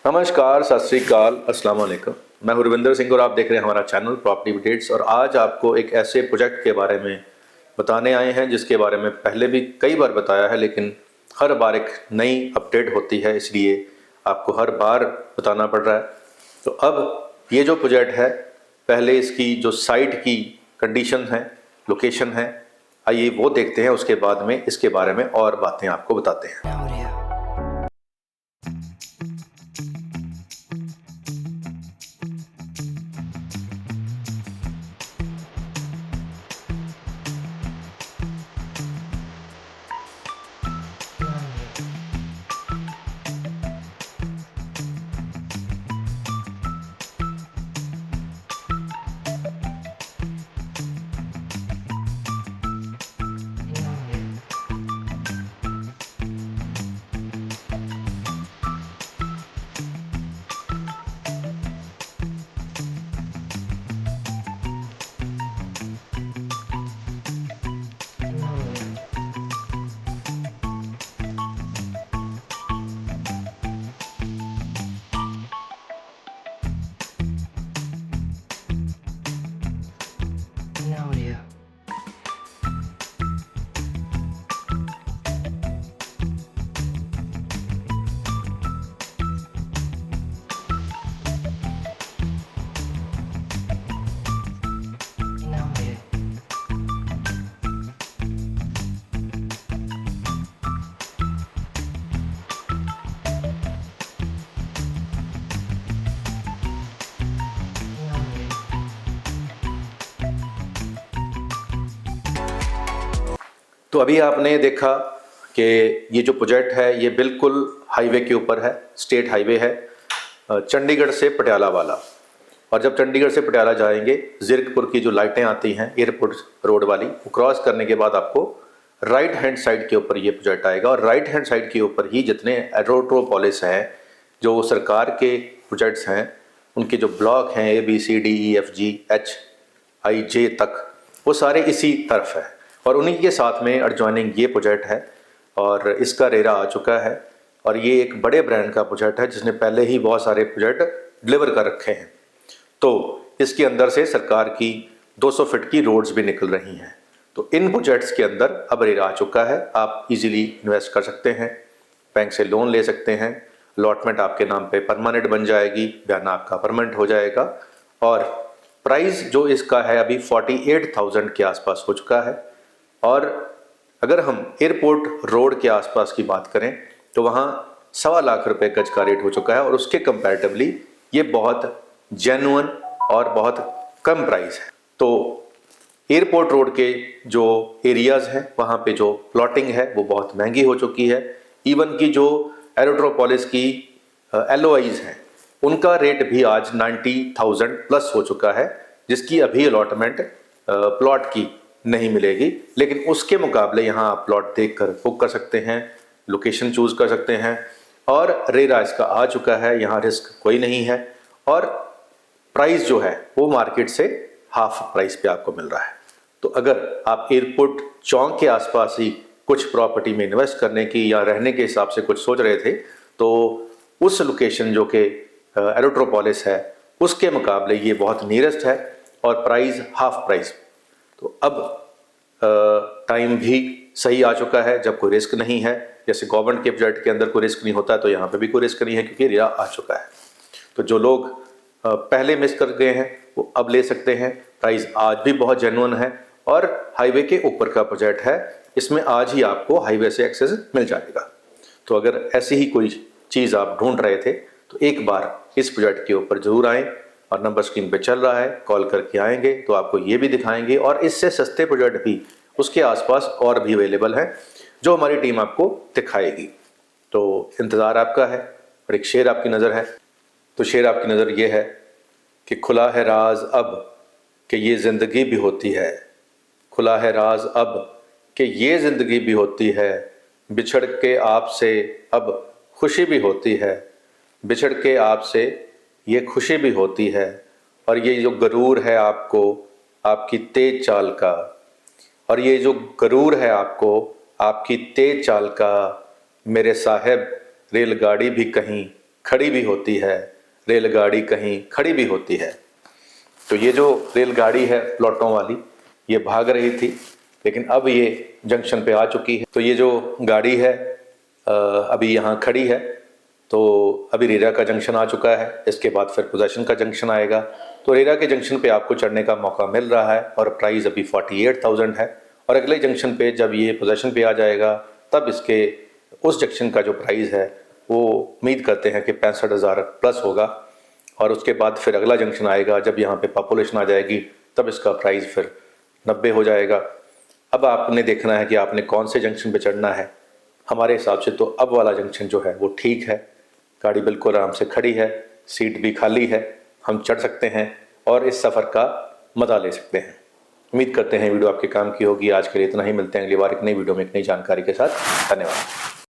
नमस्कार, सत श्री अकाल, अस्सलाम वालेकुम। मैं हूं रविंदर सिंह और आप देख रहे हैं हमारा चैनल प्रॉपर्टी अपडेट्स। और आज आपको एक ऐसे प्रोजेक्ट के बारे में बताने आए हैं जिसके बारे में पहले भी कई बार बताया है, लेकिन हर बार एक नई अपडेट होती है, इसलिए आपको हर बार बताना पड़ रहा है। तो अब ये जो प्रोजेक्ट है, पहले इसकी जो साइट की कंडीशन है, लोकेशन है, आइए वो देखते हैं। उसके बाद में इसके बारे में और बातें आपको बताते हैं। तो अभी आपने देखा कि ये जो प्रोजेक्ट है ये बिल्कुल हाईवे के ऊपर है, स्टेट हाईवे है, चंडीगढ़ से पटियाला वाला। और जब चंडीगढ़ से पटियाला जाएंगे, ज़ीरकपुर की जो लाइटें आती हैं एयरपोर्ट रोड वाली, वो क्रॉस करने के बाद आपको राइट हैंड साइड के ऊपर ये प्रोजेक्ट आएगा। और राइट हैंड साइड के ऊपर ही जितने एरोट्रोपोलिस हैं, जो सरकार के प्रोजेक्ट्स हैं, उनके जो ब्लॉक हैं ABCDEFGHIJ तक, वो सारे इसी तरफ है। और उन्हीं के साथ में एडजॉइनिंग ये प्रोजेक्ट है और इसका रेरा आ चुका है। और ये एक बड़े ब्रांड का प्रोजेक्ट है जिसने पहले ही बहुत सारे प्रोजेक्ट डिलीवर कर रखे हैं। तो इसके अंदर से सरकार की 200 फीट की रोड्स भी निकल रही हैं। तो इन प्रोजेक्ट्स के अंदर अब रेरा आ चुका है, आप इजीली इन्वेस्ट कर सकते हैं, बैंक से लोन ले सकते हैं, अलॉटमेंट आपके नाम पे परमानेंट बन जाएगी, बयाना आपका परमानेंट हो जाएगा। और प्राइस जो इसका है अभी 48,000 के आसपास हो चुका है। और अगर हम एयरपोर्ट रोड के आसपास की बात करें तो वहाँ 1.25 लाख रुपए गज का रेट हो चुका है। और उसके कंपैरेटिवली ये बहुत जेन्युइन और बहुत कम प्राइस है। तो एयरपोर्ट रोड के जो एरियाज़ हैं वहाँ पे जो प्लॉटिंग है वो बहुत महंगी हो चुकी है। इवन की जो एरोट्रोपोलिस की LOIs हैं, उनका रेट भी आज 90,000 प्लस हो चुका है, जिसकी अभी अलॉटमेंट प्लॉट की नहीं मिलेगी। लेकिन उसके मुकाबले यहाँ आप प्लॉट देखकर बुक कर सकते हैं, लोकेशन चूज कर सकते हैं, और रेरा इसका आ चुका है, यहाँ रिस्क कोई नहीं है। और प्राइस जो है वो मार्केट से हाफ प्राइस पे आपको मिल रहा है। तो अगर आप एयरपोर्ट चौक के आसपास ही कुछ प्रॉपर्टी में इन्वेस्ट करने की या रहने के हिसाब से कुछ सोच रहे थे, तो उस लोकेशन जो कि एरोट्रोपोलिस है, उसके मुकाबले ये बहुत नियरेस्ट है और प्राइस हाफ प्राइस। तो अब टाइम भी सही आ चुका है जब कोई रिस्क नहीं है। जैसे गवर्नमेंट के प्रोजेक्ट के अंदर कोई रिस्क नहीं होता, तो यहाँ पे भी कोई रिस्क नहीं है क्योंकि रेरा आ चुका है। तो जो लोग पहले मिस कर गए हैं वो अब ले सकते हैं। प्राइस आज भी बहुत जेन्युइन है और हाईवे के ऊपर का प्रोजेक्ट है, इसमें आज ही आपको हाईवे से एक्सेस मिल जाएगा। तो अगर ऐसी ही कोई चीज़ आप ढूंढ रहे थे तो एक बार इस प्रोजेक्ट के ऊपर जरूर आएँ। और नंबर स्क्रीन पे चल रहा है, कॉल करके आएंगे तो आपको ये भी दिखाएंगे। और इससे सस्ते प्रोजेक्ट भी उसके आसपास और भी अवेलेबल हैं जो हमारी टीम आपको दिखाएगी। तो इंतज़ार आपका है। और एक शेर आपकी नज़र है, तो शेर आपकी नज़र ये है कि खुला है राज अब कि ये ज़िंदगी भी होती है, खुला है राज अब कि ये ज़िंदगी भी होती है, बिछड़ के आपसे अब खुशी भी होती है, बिछड़ के आपसे ये खुशी भी होती है। और ये जो गरूर है आपको आपकी तेज चाल का, और ये जो गरूर है आपको आपकी तेज चाल का, मेरे साहब रेलगाड़ी भी कहीं खड़ी भी होती है, रेलगाड़ी कहीं खड़ी भी होती है। तो ये जो रेलगाड़ी है प्लॉटों वाली, ये भाग रही थी, लेकिन अब ये जंक्शन पे आ चुकी है। तो ये जो गाड़ी है अभी यहाँ खड़ी है। तो अभी रेरा का जंक्शन आ चुका है, इसके बाद फिर पोजेशन का जंक्शन आएगा। तो रेरा के जंक्शन पे आपको चढ़ने का मौका मिल रहा है और प्राइस अभी 48,000 है। और अगले जंक्शन पे जब ये पोजेशन पे आ जाएगा तब इसके उस जंक्शन का जो प्राइस है वो उम्मीद करते हैं कि 65,000 प्लस होगा। और उसके बाद फिर अगला जंक्शन आएगा, जब यहाँ पे पॉपुलेशन आ जाएगी तब इसका प्राइस फिर 90 हो जाएगा। अब आपने देखना है कि आपने कौन से जंक्शन पे चढ़ना है। हमारे हिसाब से तो अब वाला जंक्शन जो है वो ठीक है, गाड़ी बिल्कुल आराम से खड़ी है, सीट भी खाली है, हम चढ़ सकते हैं और इस सफ़र का मज़ा ले सकते हैं। उम्मीद करते हैं वीडियो आपके काम की होगी। आज के लिए इतना ही, मिलते हैं अगली बार एक नई वीडियो में एक नई जानकारी के साथ। धन्यवाद।